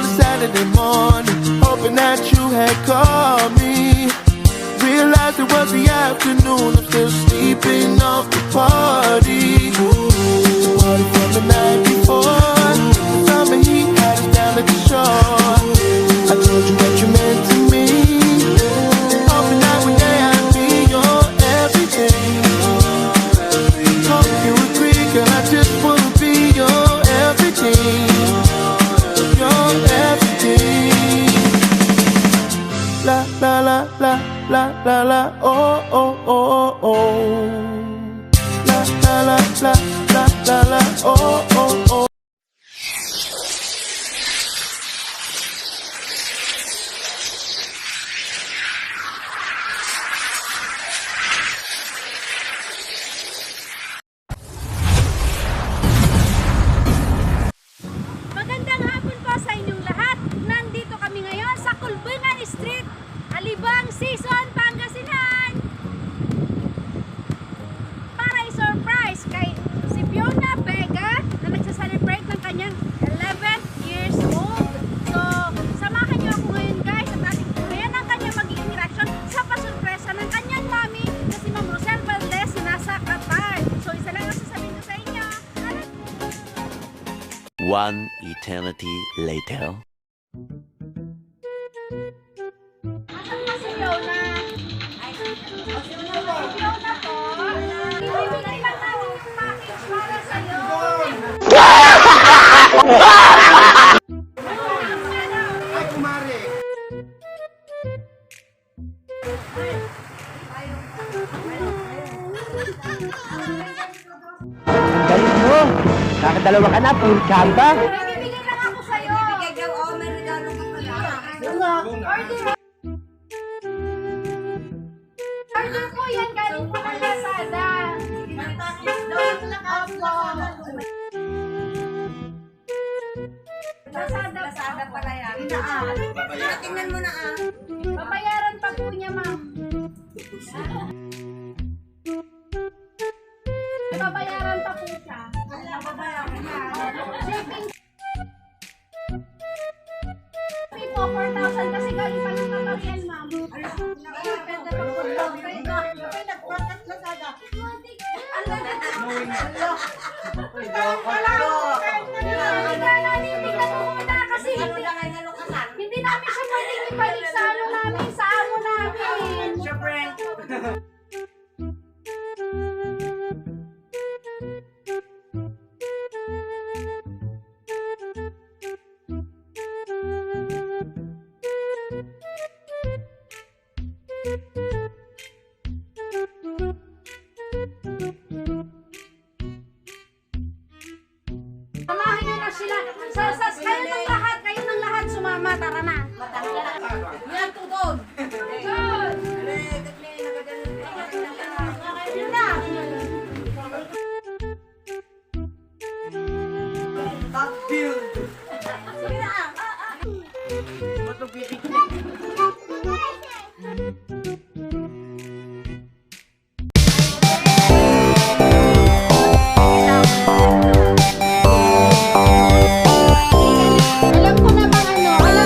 on a Saturday morning, hoping that you had called me. Realized it was the afternoon, I'm still sleeping off the party. The party from the night before, summer heat had us down at the shore. I told you what you meant to me, hoping that one day I'd be your everything. Hope you agree, girl, I just wanna be your everything. Your everything. La la la la la la la, oh oh oh oh. La la la la la la la, oh oh oh. Magandang hapon po sa inyong lahat. Nandito kami ngayon sa Kulbungan Street, Alibang Season, Pangasinan, para i-surprise kay si Fiona Vega na nagsa-celebrate ng kanyang 11 years old. So, samahan niyo ako ngayon guys at ating tuloyan ang kanyang magiging reaction sa pasurpresa ng kanyang mami na si Mam Roselle Valdez na nasa Qatar. So, isa lang ang sasabihin ko sa inyo. One eternity later. Asan ba si Fiona? Fiona po. Ibibigay lang natin yung package para sa'yo. Ay, kumare. Galing mo! Nakadalawa ka na, puro chamba. Ibibigay lang ako sa'yo. Ibibigay daw ako, may regalo ka pala. Order po yan, galing po ng Lazada. Opo. Lazada pala yan. Tingnan mo na ah. Babayaran pa po niya, ma'am. Babayaran pa po siya. Babayaran na. Shipping fee po, 4,000 kasi galing pa ng Qatar yan, ma'am. Depende pa po daw. Nagpakat Lazada. Hindi namin siya pwedeng ibalik sa ano namin, sa amo namin. Samahan nyo na sila. Kayo ng lahat sumama. Tara na. Yan, tugod. Tugod. Yun na. Sige na. Alam ko na kung ano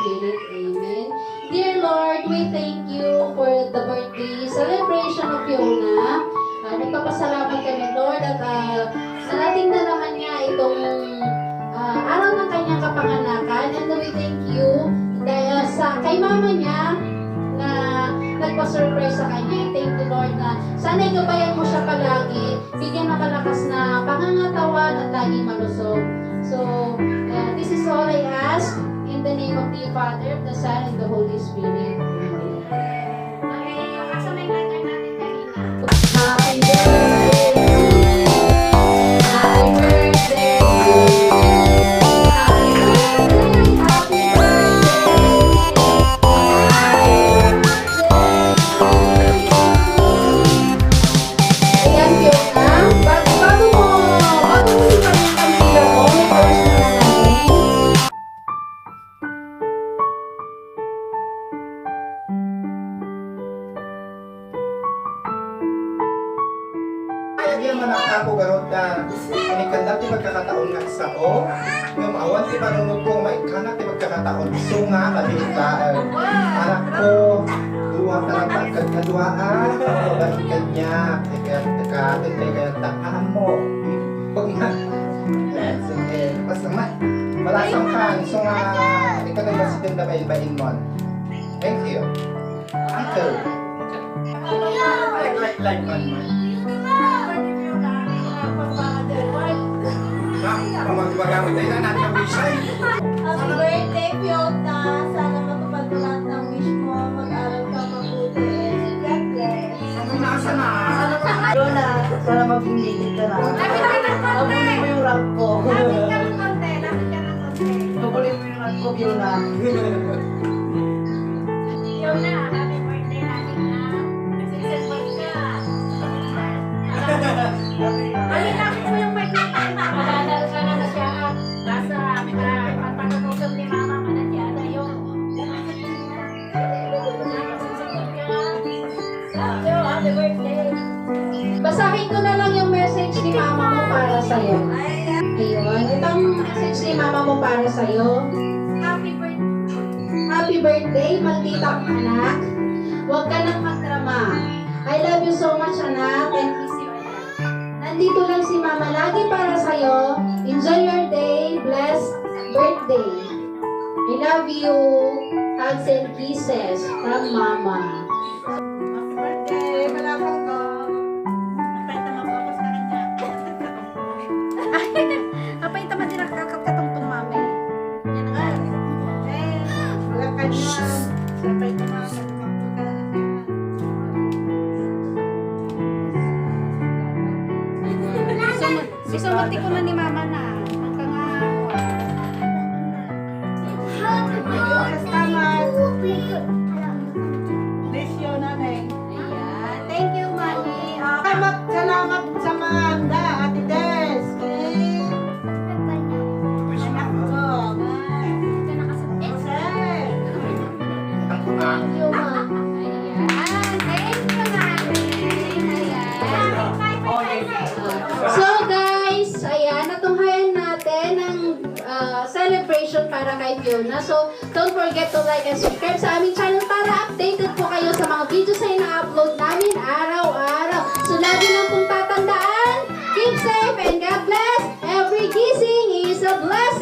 Spirit. Amen. Dear Lord, we thank you for the birthday celebration of Fiona. Nagpapasalamat kami, Lord, at narating na naman niya itong araw ng kanyang kapanganakan. And we thank you dahil kay mama niya na nagpa-surprise sa kanya. Thank you, Lord, na sana'y gabayan mo siya palagi, bigyan ng malakas na pangangatawan at laging malusog. So, this is all I ask in the name of the Father, the Son, and the Holy Spirit. Happy birthday! Happy birthday! Happy birthday! Ayan, Fiona. Bago mo ipan yung kandila mo, may first na natin. Kaya man ako garot na inikandang ti magkakataon nga sa o yung awan ti marunod kong maikanak ti magkakataon sunga kabitaan anak ko duwa talaga kaduaan pagkakataon niya tekatin kaya takaan mo pag na sige basta malasang ka sunga ikaw na masidin na bayin mo. Thank you uncle like man. Pamagamit tayo na natin ang wisay. Happy birthday, Fiona! Sana matupad mo lahat ng wish mo. Mag-aral ka mabuti. God bless. Ano nasa na? Fiona, sana mag-ingigit ka na. Abulin mo yung rank ko. Lapit ka ng konti, lapit ka ng konti. Abulin mo yung rank ko, Fiona. Fiona, happy birthday natin na. Nagsiselfon ka. Lapit mo yung mic natin. Malalal ka na siya. Basta, pagpatutusog ni Mama, manasyada yung. Happy birthday. Basahin ko na lang yung message ni Mama mo para sa'yo. Ayun, itong message ni Mama mo para sa'yo. Happy birthday. Happy birthday, malditang anak. Huwag ka nang magdrama. I love you so much, anak, and kiss you, anak. Nandito lang si Mama lagi para sa'yo. Enjoy your day. Blessed birthday. I love you. Hugs and kisses from Mama. Happy birthday, malapit ko. Napay na mag-focus ka na dyan. Apay tama din nakakatungtong Mami. Yan ang Wala ka na. Napay ko na. Mag-focus ka na Susunod ko na ni Mama na. Hanggang Kasama. Bless you, nanay. Ayan. Thank you, Mami. Salamat sa mga handa, Ate Des. Anak ko. Roselle. Thank you, Ma. Ayan. Thank you, Mami. Ayan. So, guys, ayan, natunghayan natin ang celebration para kay Fiona. So, don't forget to like and subscribe sa aming channel para updated po kayo sa mga videos na ina-upload namin araw-araw. So, lagi lang pong tatandaan, keep safe and God bless. Every gising is a blessing.